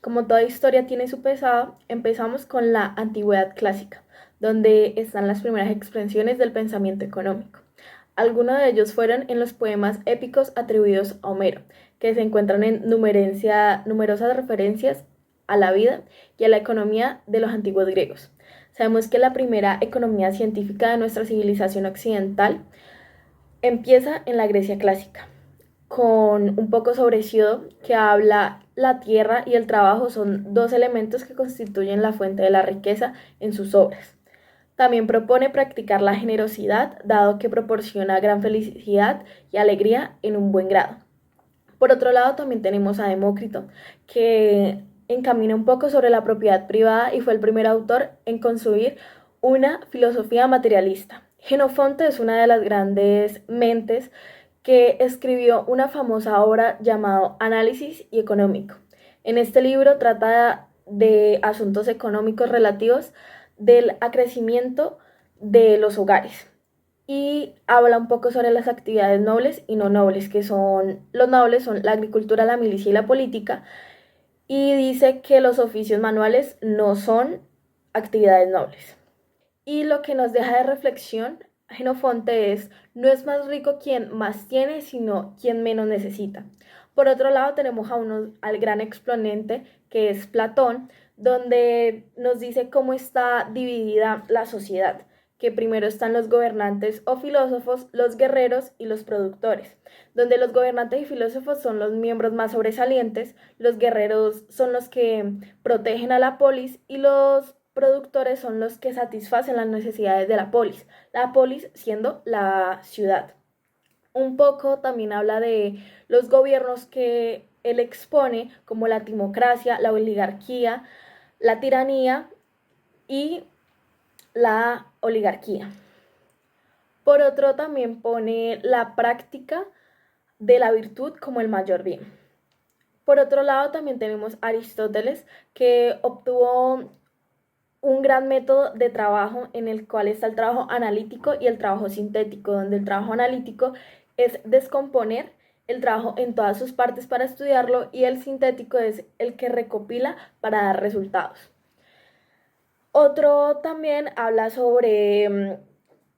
Como toda historia tiene su pasado, empezamos con la antigüedad clásica, donde están las primeras expresiones del pensamiento económico. Algunos de ellos fueron en los poemas épicos atribuidos a Homero, que se encuentran en numerosas referencias a la vida y a la economía de los antiguos griegos. Sabemos que la primera economía científica de nuestra civilización occidental empieza en la Grecia clásica, con un poco sobre Hesiodo, que habla la tierra y el trabajo son dos elementos que constituyen la fuente de la riqueza en sus obras. También propone practicar la generosidad, dado que proporciona gran felicidad y alegría en un buen grado. Por otro lado, también tenemos a Demócrito, que encamina un poco sobre la propiedad privada y fue el primer autor en construir una filosofía materialista. Genofonte es una de las grandes mentes que escribió una famosa obra llamada Análisis y Económico. En este libro trata de asuntos económicos relativos del acrecimiento de los hogares y habla un poco sobre las actividades nobles y no nobles, que son los nobles son la agricultura, la milicia y la política, y dice que los oficios manuales no son actividades nobles. Y lo que nos deja de reflexión Genofonte es, no es más rico quien más tiene, sino quien menos necesita. Por otro lado, tenemos al gran exponente que es Platón, donde nos dice cómo está dividida la sociedad, que primero están los gobernantes o filósofos, los guerreros y los productores, donde los gobernantes y filósofos son los miembros más sobresalientes, los guerreros son los que protegen a la polis y los productores son los que satisfacen las necesidades de la polis siendo la ciudad. Un poco también habla de los gobiernos que él expone, como la timocracia, la oligarquía, la tiranía y la oligarquía. Por otro, también pone la práctica de la virtud como el mayor bien. Por otro lado, también tenemos Aristóteles, que obtuvo un gran método de trabajo en el cual está el trabajo analítico y el trabajo sintético, donde el trabajo analítico es descomponer el trabajo en todas sus partes para estudiarlo y el sintético es el que recopila para dar resultados. Otro también habla sobre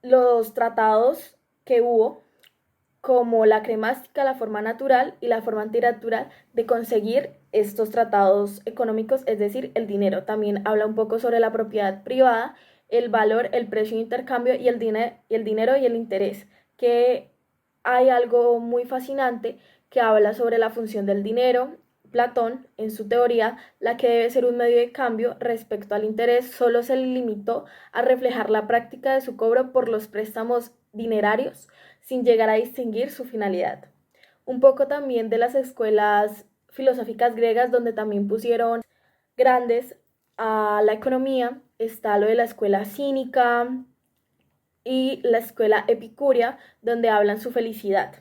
los tratados que hubo, como la cremástica, la forma natural y la forma antinatural de conseguir estos tratados económicos, es decir, el dinero. También habla un poco sobre la propiedad privada, el valor, el precio de intercambio y el dinero y el interés, que hay algo muy fascinante que habla sobre la función del dinero. Platón, en su teoría, la que debe ser un medio de cambio respecto al interés, solo se limitó a reflejar la práctica de su cobro por los préstamos dinerarios, sin llegar a distinguir su finalidad. Un poco también de las escuelas filosóficas griegas, donde también pusieron grandes a la economía, está lo de la escuela cínica y la escuela epicúrea, donde hablan su felicidad.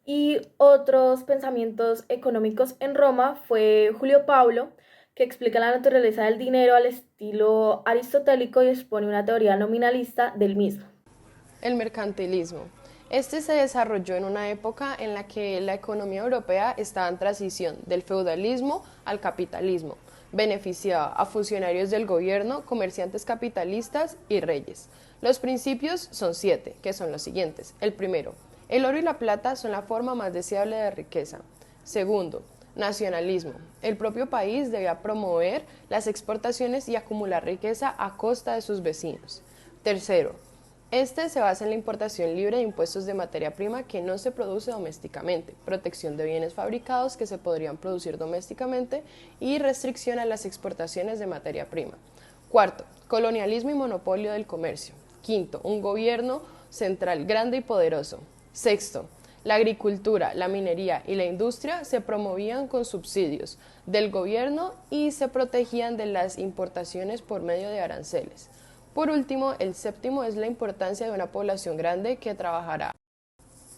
Y otros pensamientos económicos en Roma fue Julio Paulo, que explica la naturaleza del dinero al estilo aristotélico y expone una teoría nominalista del mismo. El mercantilismo. Este se desarrolló en una época en la que la economía europea estaba en transición del feudalismo al capitalismo. Beneficiaba a funcionarios del gobierno, comerciantes capitalistas y reyes. Los principios son 7, que son los siguientes. El primero, el oro y la plata son la forma más deseable de riqueza. Segundo, nacionalismo. El propio país debía promover las exportaciones y acumular riqueza a costa de sus vecinos. Tercero, este se basa en la importación libre de impuestos de materia prima que no se produce domésticamente, protección de bienes fabricados que se podrían producir domésticamente y restricción a las exportaciones de materia prima. Cuarto, colonialismo y monopolio del comercio. Quinto, un gobierno central grande y poderoso. Sexto, la agricultura, la minería y la industria se promovían con subsidios del gobierno y se protegían de las importaciones por medio de aranceles. Por último, el séptimo es la importancia de una población grande que trabajará.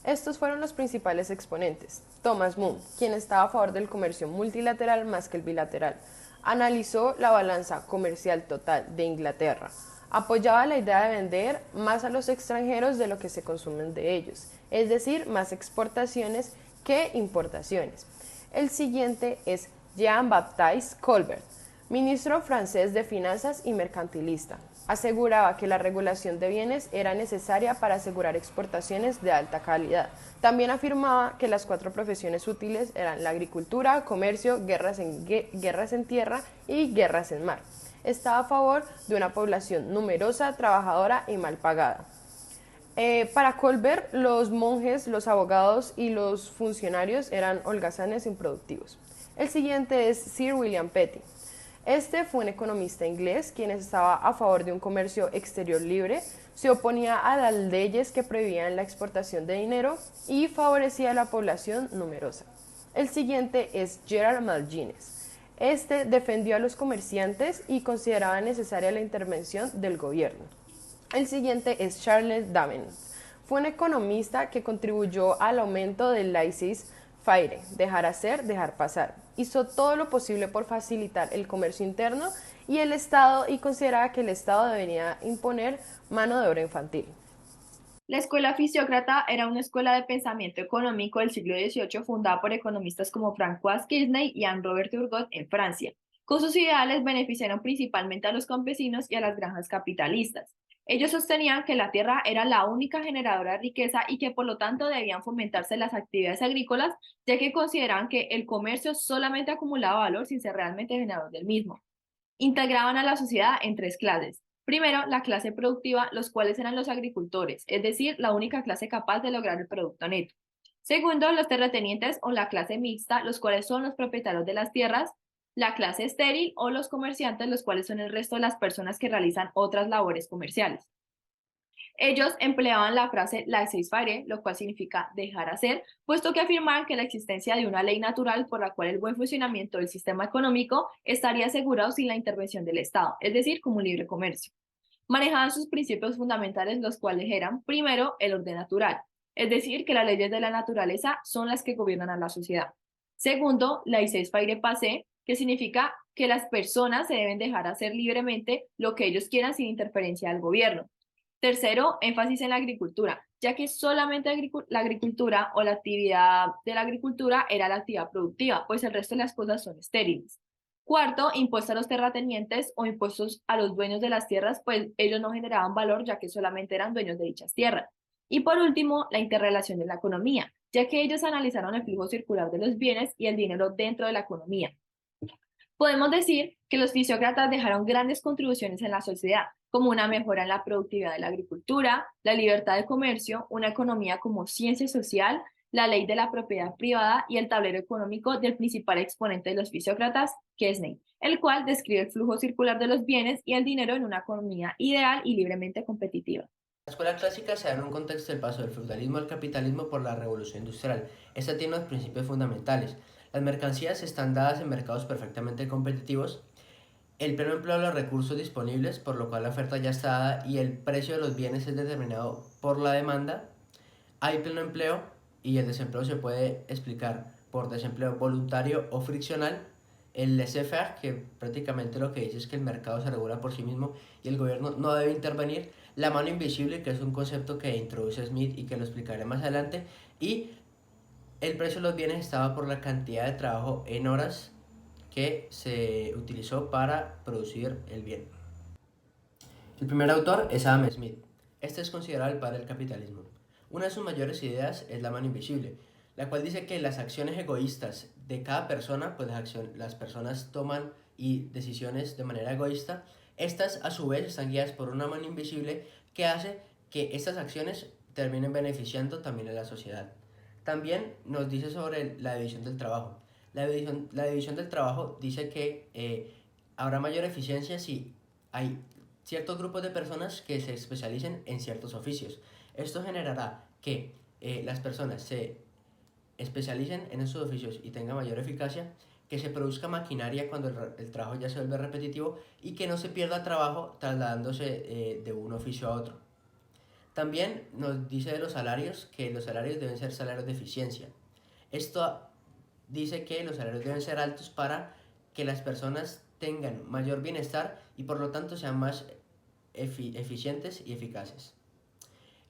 Estos fueron los principales exponentes. Thomas Moore, quien estaba a favor del comercio multilateral más que el bilateral, analizó la balanza comercial total de Inglaterra. Apoyaba la idea de vender más a los extranjeros de lo que se consumen de ellos, es decir, más exportaciones que importaciones. El siguiente es Jean-Baptiste Colbert, ministro francés de Finanzas y mercantilista. Aseguraba que la regulación de bienes era necesaria para asegurar exportaciones de alta calidad. También afirmaba que las 4 profesiones útiles eran la agricultura, comercio, guerras en tierra y guerras en mar. Estaba a favor de una población numerosa, trabajadora y mal pagada. Para Colbert, los monjes, los abogados y los funcionarios eran holgazanes e improductivos. El siguiente es Sir William Petty. Este fue un economista inglés quien estaba a favor de un comercio exterior libre, se oponía a las leyes que prohibían la exportación de dinero y favorecía a la población numerosa. El siguiente es Gerard Malgines. Este defendió a los comerciantes y consideraba necesaria la intervención del gobierno. El siguiente es Charles Davenant. Fue un economista que contribuyó al aumento del laissez-faire, dejar hacer, dejar pasar. Hizo todo lo posible por facilitar el comercio interno y el Estado y consideraba que el Estado debería imponer mano de obra infantil. La escuela fisiócrata era una escuela de pensamiento económico del siglo XVIII fundada por economistas como François Quesnay y Anne-Robert Turgot en Francia. Con sus ideales beneficiaron principalmente a los campesinos y a las granjas capitalistas. Ellos sostenían que la tierra era la única generadora de riqueza y que por lo tanto debían fomentarse las actividades agrícolas, ya que consideraban que el comercio solamente acumulaba valor sin ser realmente generador del mismo. Integraban a la sociedad en 3 clases. Primero, la clase productiva, los cuales eran los agricultores, es decir, la única clase capaz de lograr el producto neto. Segundo, los terratenientes o la clase mixta, los cuales son los propietarios de las tierras. La clase estéril o los comerciantes, los cuales son el resto de las personas que realizan otras labores comerciales. Ellos empleaban la frase laissez-faire, lo cual significa dejar hacer, puesto que afirmaban que la existencia de una ley natural por la cual el buen funcionamiento del sistema económico estaría asegurado sin la intervención del Estado, es decir, como un libre comercio. Manejaban sus principios fundamentales, los cuales eran, primero, el orden natural, es decir, que las leyes de la naturaleza son las que gobiernan a la sociedad. Segundo, laissez-faire passer, que significa que las personas se deben dejar hacer libremente lo que ellos quieran sin interferencia del gobierno. Tercero, énfasis en la agricultura, ya que solamente la agricultura o la actividad de la agricultura era la actividad productiva, pues el resto de las cosas son estériles. Cuarto, impuestos a los terratenientes o impuestos a los dueños de las tierras, pues ellos no generaban valor ya que solamente eran dueños de dichas tierras. Y por último, la interrelación de la economía, ya que ellos analizaron el flujo circular de los bienes y el dinero dentro de la economía. Podemos decir que los fisiócratas dejaron grandes contribuciones en la sociedad, como una mejora en la productividad de la agricultura, la libertad de comercio, una economía como ciencia social, la ley de la propiedad privada y el tablero económico del principal exponente de los fisiócratas, Quesnay, el cual describe el flujo circular de los bienes y el dinero en una economía ideal y libremente competitiva. La escuela clásica se da en un contexto del paso del feudalismo al capitalismo por la revolución industrial. Esta tiene unos principios fundamentales. Las mercancías están dadas en mercados perfectamente competitivos. El pleno empleo de los recursos disponibles, por lo cual la oferta ya está dada y el precio de los bienes es determinado por la demanda. Hay pleno empleo y el desempleo se puede explicar por desempleo voluntario o friccional. El laissez-faire, que prácticamente lo que dice es que el mercado se regula por sí mismo y el gobierno no debe intervenir. La mano invisible, que es un concepto que introduce Smith y que lo explicaré más adelante. Y el precio de los bienes estaba por la cantidad de trabajo en horas que se utilizó para producir el bien. El primer autor es Adam Smith. Este es considerado el padre del capitalismo. Una de sus mayores ideas es la mano invisible, la cual dice que las acciones egoístas de cada persona, pues las personas toman decisiones de manera egoísta, estas a su vez están guiadas por una mano invisible que hace que estas acciones terminen beneficiando también a la sociedad. También nos dice sobre la división del trabajo. La división del trabajo dice que habrá mayor eficiencia si hay ciertos grupos de personas que se especialicen en ciertos oficios. Esto generará que las personas se especialicen en esos oficios y tengan mayor eficacia, que se produzca maquinaria cuando el trabajo ya se vuelve repetitivo y que no se pierda trabajo trasladándose de un oficio a otro. También nos dice de los salarios que los salarios deben ser salarios de eficiencia. Esto dice que los salarios deben ser altos para que las personas tengan mayor bienestar y por lo tanto sean más eficientes y eficaces.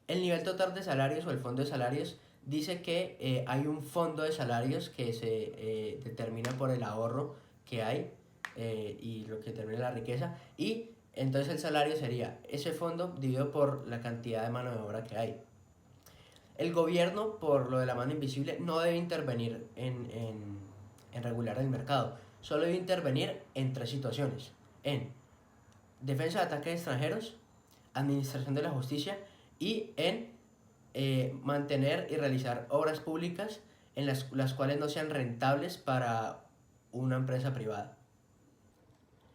El nivel total de salarios o el fondo de salarios dice que hay un fondo de salarios que se determina por el ahorro que hay y lo que determina la riqueza, y entonces el salario sería ese fondo dividido por la cantidad de mano de obra que hay. El gobierno, por lo de la mano invisible, no debe intervenir en regular el mercado, solo debe intervenir en tres situaciones: en defensa de ataques extranjeros, administración de la justicia y en mantener y realizar obras públicas en las cuales no sean rentables para una empresa privada.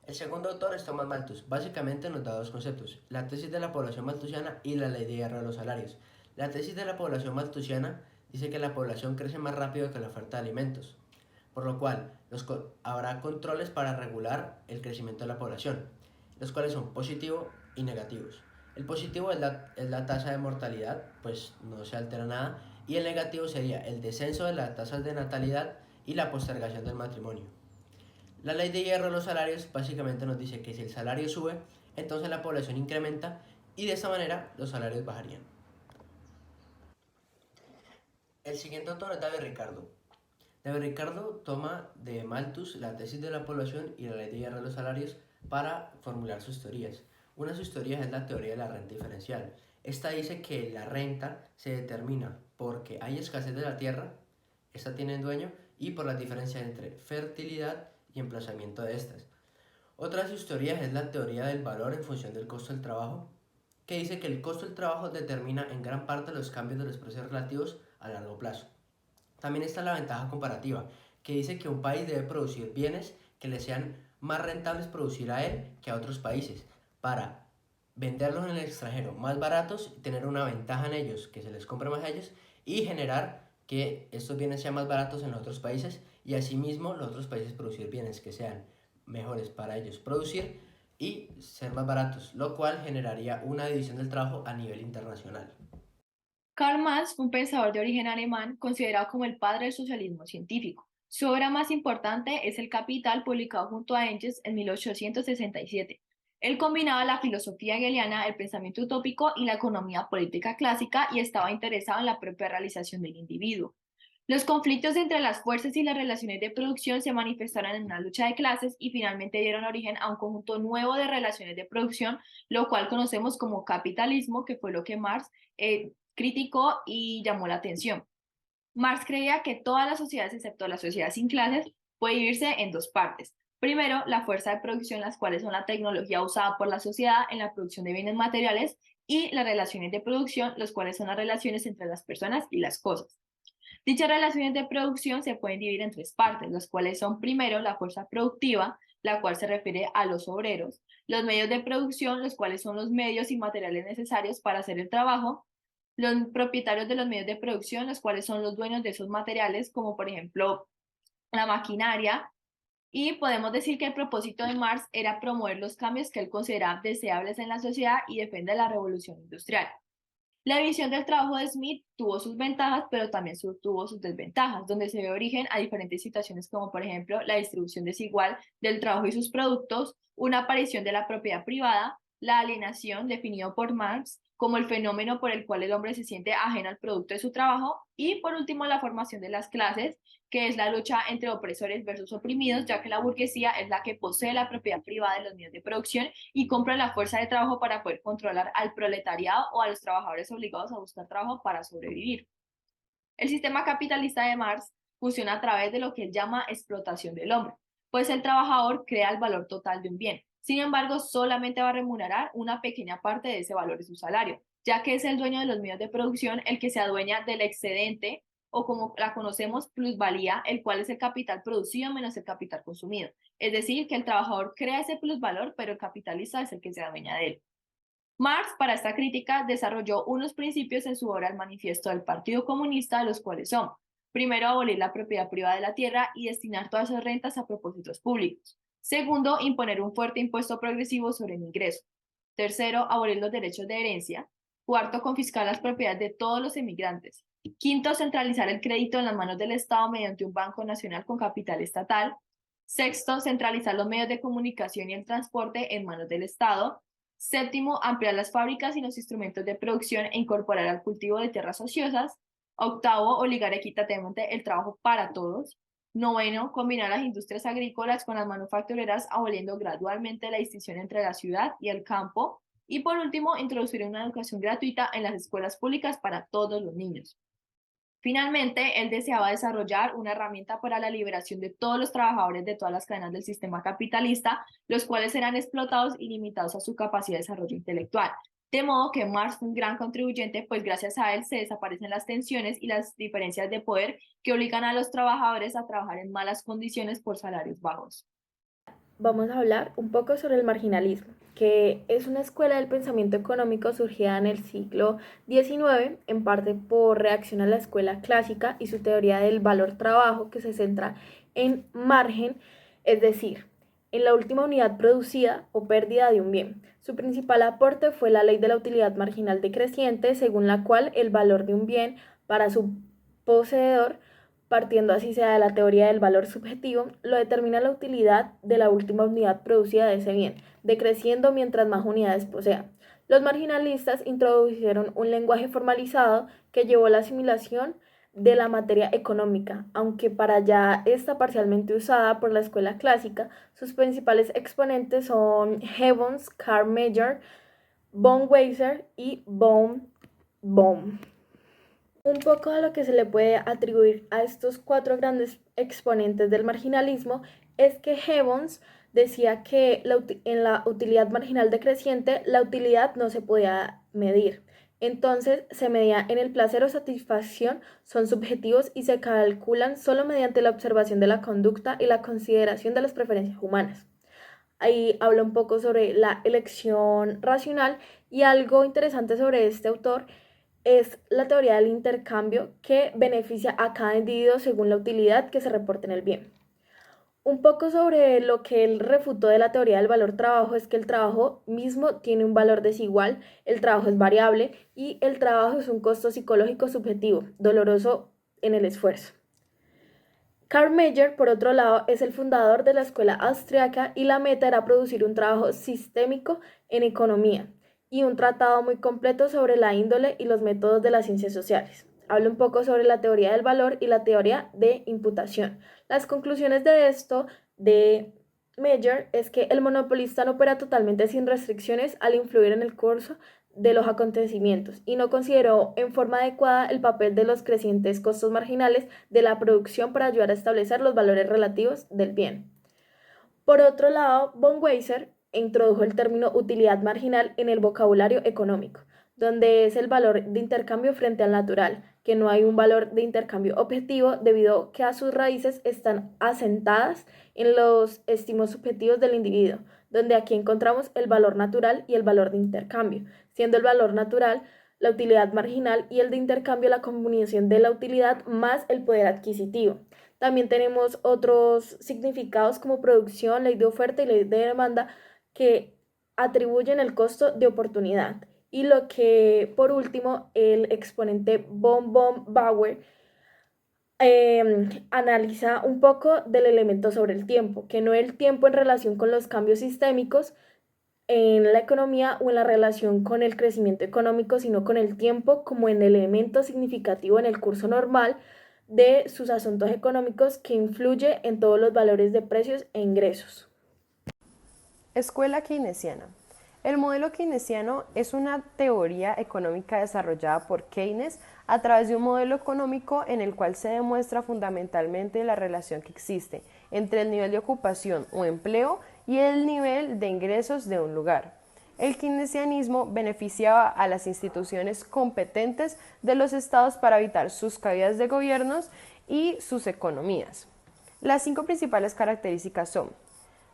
El segundo autor es Thomas Malthus. Básicamente nos da dos conceptos: la tesis de la población malthusiana y la ley de hierro de los salarios. La tesis de la población malthusiana dice que la población crece más rápido que la oferta de alimentos, por lo cual habrá controles para regular el crecimiento de la población, los cuales son positivos y negativos. El positivo es la tasa de mortalidad, pues no se altera nada, y el negativo sería el descenso de las tasas de natalidad y la postergación del matrimonio. La ley de hierro de los salarios básicamente nos dice que si el salario sube, entonces la población incrementa y de esta manera los salarios bajarían. El siguiente autor es David Ricardo. David Ricardo toma de Malthus la tesis de la población y la ley de hierro de los salarios para formular sus teorías. Una de sus teorías es la teoría de la renta diferencial. Esta dice que la renta se determina porque hay escasez de la tierra, esta tiene dueño, y por la diferencia entre fertilidad y emplazamiento de estas. Otra de sus teorías es la teoría del valor en función del costo del trabajo, que dice que el costo del trabajo determina en gran parte los cambios de los precios relativos a largo plazo. También está la ventaja comparativa, que dice que un país debe producir bienes que le sean más rentables producir a él que a otros países, para venderlos en el extranjero más baratos y tener una ventaja en ellos, que se les compre más a ellos, y generar que estos bienes sean más baratos en los otros países, y asimismo los otros países producir bienes que sean mejores para ellos producir y ser más baratos, lo cual generaría una división del trabajo a nivel internacional. Karl Marx fue un pensador de origen alemán considerado como el padre del socialismo científico. Su obra más importante es El Capital, publicado junto a Engels en 1867. Él combinaba la filosofía hegeliana, el pensamiento utópico y la economía política clásica, y estaba interesado en la propia realización del individuo. Los conflictos entre las fuerzas y las relaciones de producción se manifestaron en una lucha de clases y finalmente dieron origen a un conjunto nuevo de relaciones de producción, lo cual conocemos como capitalismo, que fue lo que Marx criticó y llamó la atención. Marx creía que todas las sociedades, excepto la sociedad sin clases, puede dividirse en dos partes. Primero, la fuerza de producción, las cuales son la tecnología usada por la sociedad en la producción de bienes materiales, y las relaciones de producción, las cuales son las relaciones entre las personas y las cosas. Dichas relaciones de producción se pueden dividir en tres partes, las cuales son: primero, la fuerza productiva, la cual se refiere a los obreros; los medios de producción, los cuales son los medios y materiales necesarios para hacer el trabajo; los propietarios de los medios de producción, los cuales son los dueños de esos materiales, como por ejemplo la maquinaria. Y podemos decir que el propósito de Marx era promover los cambios que él consideraba deseables en la sociedad y defender la revolución industrial. La división del trabajo de Smith tuvo sus ventajas, pero también tuvo sus desventajas, donde se dio origen a diferentes situaciones, como por ejemplo la distribución desigual del trabajo y sus productos, una aparición de la propiedad privada, la alienación, definido por Marx como el fenómeno por el cual el hombre se siente ajeno al producto de su trabajo, y por último la formación de las clases, que es la lucha entre opresores versus oprimidos, ya que la burguesía es la que posee la propiedad privada de los medios de producción y compra la fuerza de trabajo para poder controlar al proletariado o a los trabajadores obligados a buscar trabajo para sobrevivir. El sistema capitalista de Marx funciona a través de lo que él llama explotación del hombre, pues el trabajador crea el valor total de un bien. Sin embargo, solamente va a remunerar una pequeña parte de ese valor de su salario, ya que es el dueño de los medios de producción el que se adueña del excedente, o como la conocemos, plusvalía, el cual es el capital producido menos el capital consumido. Es decir, que el trabajador crea ese plusvalor, pero el capitalista es el que se adueña de él. Marx, para esta crítica, desarrolló unos principios en su obra El Manifiesto del Partido Comunista, los cuales son: primero, abolir la propiedad privada de la tierra y destinar todas esas rentas a propósitos públicos; segundo, imponer un fuerte impuesto progresivo sobre el ingreso; tercero, abolir los derechos de herencia; cuarto, confiscar las propiedades de todos los emigrantes; quinto, centralizar el crédito en las manos del Estado mediante un banco nacional con capital estatal; sexto, centralizar los medios de comunicación y el transporte en manos del Estado; séptimo, ampliar las fábricas y los instrumentos de producción e incorporar al cultivo de tierras ociosas; Octavo, obligar equitativamente el trabajo para todos. Noveno, combinar las industrias agrícolas con las manufactureras, aboliendo gradualmente la distinción entre la ciudad y el campo. Y por último, introducir una educación gratuita en las escuelas públicas para todos los niños. Finalmente, él deseaba desarrollar una herramienta para la liberación de todos los trabajadores de todas las cadenas del sistema capitalista, los cuales eran explotados y limitados a su capacidad de desarrollo intelectual. De modo que Marx fue un gran contribuyente, pues gracias a él se desaparecen las tensiones y las diferencias de poder que obligan a los trabajadores a trabajar en malas condiciones por salarios bajos. Vamos a hablar un poco sobre el marginalismo, que es una escuela del pensamiento económico surgida en el siglo XIX, en parte por reacción a la escuela clásica y su teoría del valor trabajo, que se centra en margen, es decir, en la última unidad producida o pérdida de un bien. Su principal aporte fue la ley de la utilidad marginal decreciente, según la cual el valor de un bien para su poseedor, partiendo así sea de la teoría del valor subjetivo, lo determina la utilidad de la última unidad producida de ese bien, decreciendo mientras más unidades posea. Los marginalistas introdujeron un lenguaje formalizado que llevó a la asimilación de la materia económica, aunque para ya está parcialmente usada por la escuela clásica. Sus principales exponentes son Gibbons, Karl Meyer, von Weiser y von Bohm. Un poco de lo que se le puede atribuir a estos cuatro grandes exponentes del marginalismo es que Gibbons decía que en la utilidad marginal decreciente la utilidad no se podía medir. Entonces se medía en el placer o satisfacción, son subjetivos y se calculan solo mediante la observación de la conducta y la consideración de las preferencias humanas. Ahí habla un poco sobre la elección racional y algo interesante sobre este autor es la teoría del intercambio que beneficia a cada individuo según la utilidad que se reporte en el bien. Un poco sobre lo que él refutó de la teoría del valor trabajo es que el trabajo mismo tiene un valor desigual, el trabajo es variable y el trabajo es un costo psicológico subjetivo, doloroso en el esfuerzo. Karl Meyer, por otro lado, es el fundador de la escuela austriaca y la meta era producir un trabajo sistémico en economía y un tratado muy completo sobre la índole y los métodos de las ciencias sociales. Habla un poco sobre la teoría del valor y la teoría de imputación. Las conclusiones de esto de Meyer es que el monopolista no opera totalmente sin restricciones al influir en el curso de los acontecimientos y no consideró en forma adecuada el papel de los crecientes costos marginales de la producción para ayudar a establecer los valores relativos del bien. Por otro lado, von Weiser introdujo el término utilidad marginal en el vocabulario económico, donde es el valor de intercambio frente al natural, que no hay un valor de intercambio objetivo debido a que a sus raíces están asentadas en los estímulos subjetivos del individuo, donde aquí encontramos el valor natural y el valor de intercambio, siendo el valor natural la utilidad marginal y el de intercambio la combinación de la utilidad más el poder adquisitivo. También tenemos otros significados como producción, ley de oferta y ley de demanda que atribuyen el costo de oportunidad. Y lo que, por último, el exponente von Bauer analiza un poco del elemento sobre el tiempo, que no el tiempo en relación con los cambios sistémicos en la economía o en la relación con el crecimiento económico, sino con el tiempo como en elemento significativo en el curso normal de sus asuntos económicos que influye en todos los valores de precios e ingresos. Escuela keynesiana. El modelo keynesiano es una teoría económica desarrollada por Keynes a través de un modelo económico en el cual se demuestra fundamentalmente la relación que existe entre el nivel de ocupación o empleo y el nivel de ingresos de un lugar. El keynesianismo beneficiaba a las instituciones competentes de los estados para evitar sus caídas de gobiernos y sus economías. Las 5 principales características son: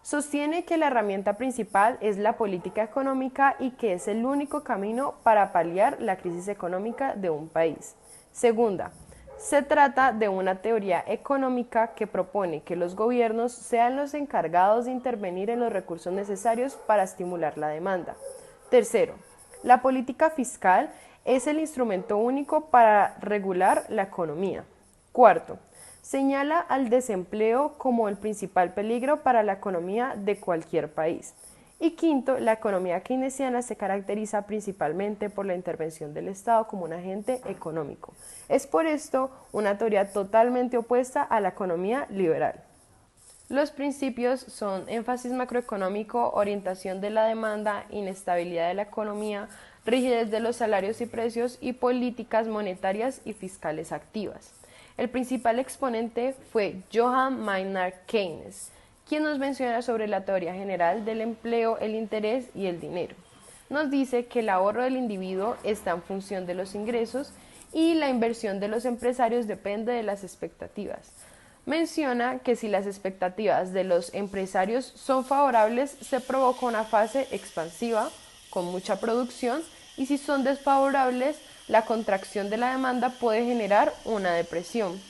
sostiene que la herramienta principal es la política económica y que es el único camino para paliar la crisis económica de un país. Segunda, se trata de una teoría económica que propone que los gobiernos sean los encargados de intervenir en los recursos necesarios para estimular la demanda. Tercero, la política fiscal es el instrumento único para regular la economía. Cuarto, señala al desempleo como el principal peligro para la economía de cualquier país. Y quinto, la economía keynesiana se caracteriza principalmente por la intervención del Estado como un agente económico. Es por esto una teoría totalmente opuesta a la economía liberal. Los principios son énfasis macroeconómico, orientación de la demanda, inestabilidad de la economía, rigidez de los salarios y precios y políticas monetarias y fiscales activas. El principal exponente fue Johann Maynard Keynes, quien nos menciona sobre la teoría general del empleo, el interés y el dinero. Nos dice que el ahorro del individuo está en función de los ingresos y la inversión de los empresarios depende de las expectativas. Menciona que si las expectativas de los empresarios son favorables, se provoca una fase expansiva con mucha producción y si son desfavorables, la contracción de la demanda puede generar una depresión.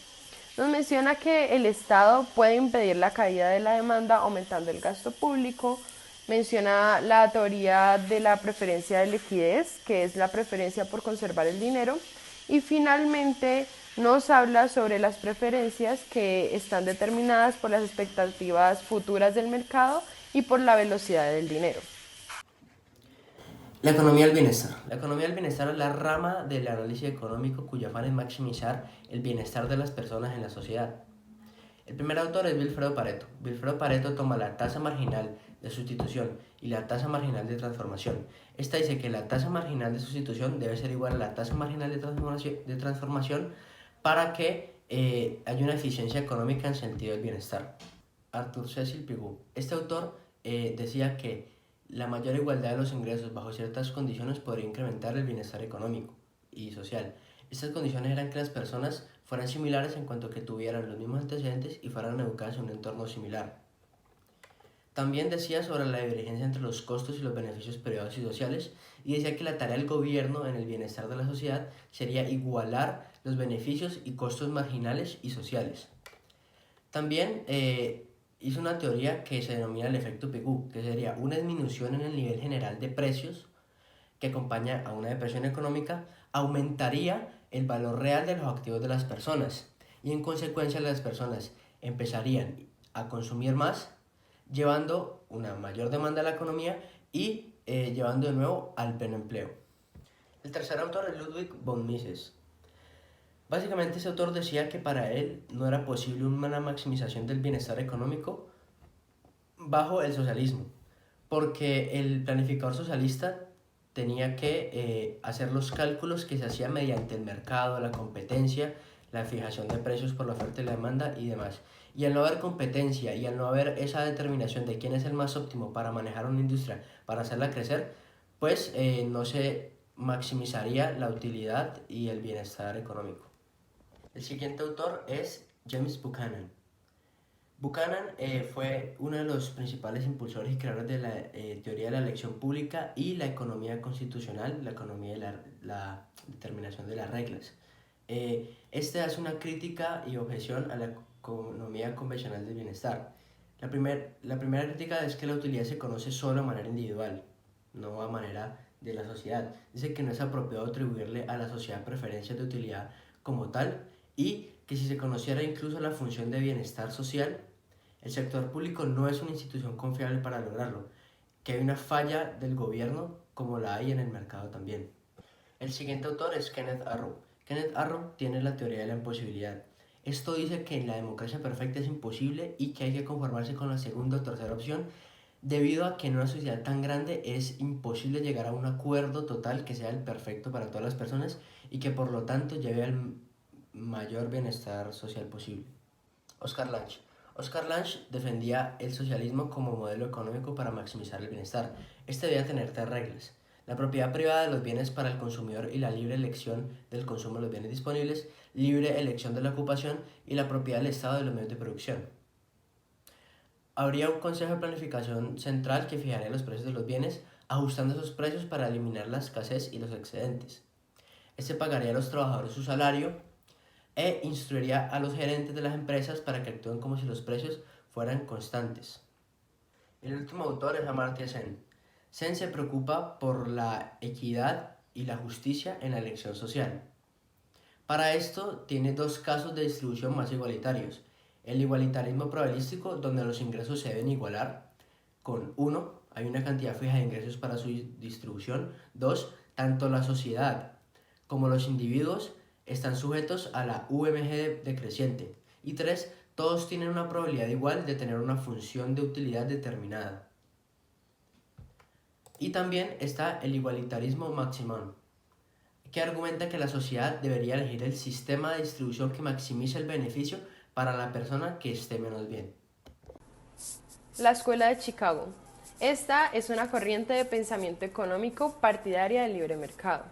Nos menciona que el Estado puede impedir la caída de la demanda aumentando el gasto público. Menciona la teoría de la preferencia de liquidez, que es la preferencia por conservar el dinero. Y finalmente nos habla sobre las preferencias que están determinadas por las expectativas futuras del mercado y por la velocidad del dinero. La economía del bienestar. La economía del bienestar es la rama del análisis económico cuyo afán es maximizar el bienestar de las personas en la sociedad. El primer autor es Vilfredo Pareto. Vilfredo Pareto toma la tasa marginal de sustitución y la tasa marginal de transformación. Esta dice que la tasa marginal de sustitución debe ser igual a la tasa marginal de transformación para que haya una eficiencia económica en sentido del bienestar. Arthur Cecil Pigou. Este autor decía que la mayor igualdad de los ingresos bajo ciertas condiciones podría incrementar el bienestar económico y social. Estas condiciones eran que las personas fueran similares en cuanto que tuvieran los mismos antecedentes y fueran educadas en un entorno similar. También decía sobre la divergencia entre los costos y los beneficios privados y sociales y decía que la tarea del gobierno en el bienestar de la sociedad sería igualar los beneficios y costos marginales y sociales. También hizo una teoría que se denomina el efecto Pigou, que sería una disminución en el nivel general de precios que acompaña a una depresión económica, aumentaría el valor real de los activos de las personas y en consecuencia las personas empezarían a consumir más, llevando una mayor demanda a la economía y llevando de nuevo al pleno empleo. El tercer autor es Ludwig von Mises. Básicamente ese autor decía que para él no era posible una maximización del bienestar económico bajo el socialismo, porque el planificador socialista tenía que hacer los cálculos que se hacían mediante el mercado, la competencia, la fijación de precios por la oferta y la demanda y demás. Y al no haber competencia y al no haber esa determinación de quién es el más óptimo para manejar una industria, para hacerla crecer, pues no se maximizaría la utilidad y el bienestar económico. El siguiente autor es James Buchanan. Buchanan fue uno de los principales impulsores y creadores de la teoría de la elección pública y la economía constitucional, la economía de la determinación de las reglas. Este hace una crítica y objeción a la economía convencional del bienestar. La primera crítica es que la utilidad se conoce solo de manera individual, no a manera de la sociedad. Dice que no es apropiado atribuirle a la sociedad preferencias de utilidad como tal y que si se conociera incluso la función de bienestar social, el sector público no es una institución confiable para lograrlo, que hay una falla del gobierno como la hay en el mercado también. El siguiente autor es Kenneth Arrow. Kenneth Arrow tiene la teoría de la imposibilidad. Esto dice que la democracia perfecta es imposible y que hay que conformarse con la segunda o tercera opción, debido a que en una sociedad tan grande es imposible llegar a un acuerdo total que sea el perfecto para todas las personas y que por lo tanto lleve al mayor bienestar social posible. Oscar Lange. Oscar Lange defendía el socialismo como modelo económico para maximizar el bienestar. Este debía tener tres reglas: la propiedad privada de los bienes para el consumidor y la libre elección del consumo de los bienes disponibles, libre elección de la ocupación y la propiedad del Estado de los medios de producción. Habría un consejo de planificación central que fijaría los precios de los bienes, ajustando esos precios para eliminar la escasez y los excedentes. Este pagaría a los trabajadores su salario e instruiría a los gerentes de las empresas para que actúen como si los precios fueran constantes. El último autor es Amartya Sen. Sen se preocupa por la equidad y la justicia en la elección social. Para esto tiene dos casos de distribución más igualitarios: el igualitarismo probabilístico, donde los ingresos se deben igualar con 1, hay una cantidad fija de ingresos para su distribución. 2, tanto la sociedad como los individuos están sujetos a la UMG decreciente. Y 3, todos tienen una probabilidad igual de tener una función de utilidad determinada. Y también está el igualitarismo maximum, que argumenta que la sociedad debería elegir el sistema de distribución que maximice el beneficio para la persona que esté menos bien. La Escuela de Chicago. Esta es una corriente de pensamiento económico partidaria del libre mercado.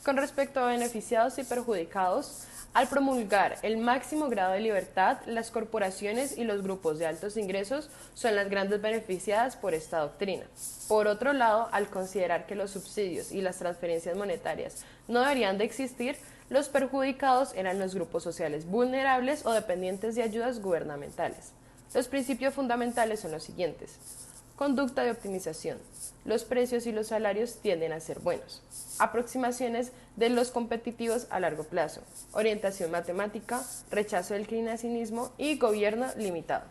Con respecto a beneficiados y perjudicados, al promulgar el máximo grado de libertad, las corporaciones y los grupos de altos ingresos son las grandes beneficiadas por esta doctrina. Por otro lado, al considerar que los subsidios y las transferencias monetarias no deberían de existir, los perjudicados eran los grupos sociales vulnerables o dependientes de ayudas gubernamentales. Los principios fundamentales son los siguientes. Conducta de optimización. Los precios y los salarios tienden a ser buenos. Aproximaciones de los competitivos a largo plazo. Orientación matemática, rechazo del keynesianismo y gobierno limitado.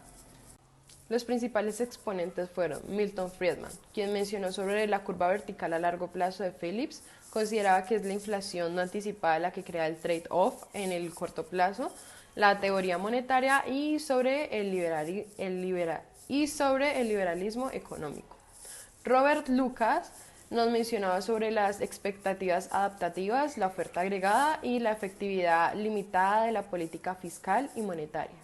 Los principales exponentes fueron Milton Friedman, quien mencionó sobre la curva vertical a largo plazo de Phillips, consideraba que es la inflación no anticipada la que crea el trade-off en el corto plazo, la teoría monetaria y sobre el liberalismo económico. Robert Lucas nos mencionaba sobre las expectativas adaptativas, la oferta agregada y la efectividad limitada de la política fiscal y monetaria.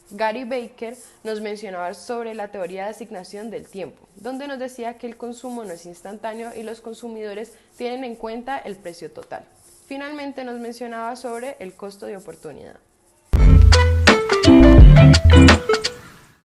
Gary Becker nos mencionaba sobre la teoría de asignación del tiempo, donde nos decía que el consumo no es instantáneo y los consumidores tienen en cuenta el precio total. Finalmente nos mencionaba sobre el costo de oportunidad.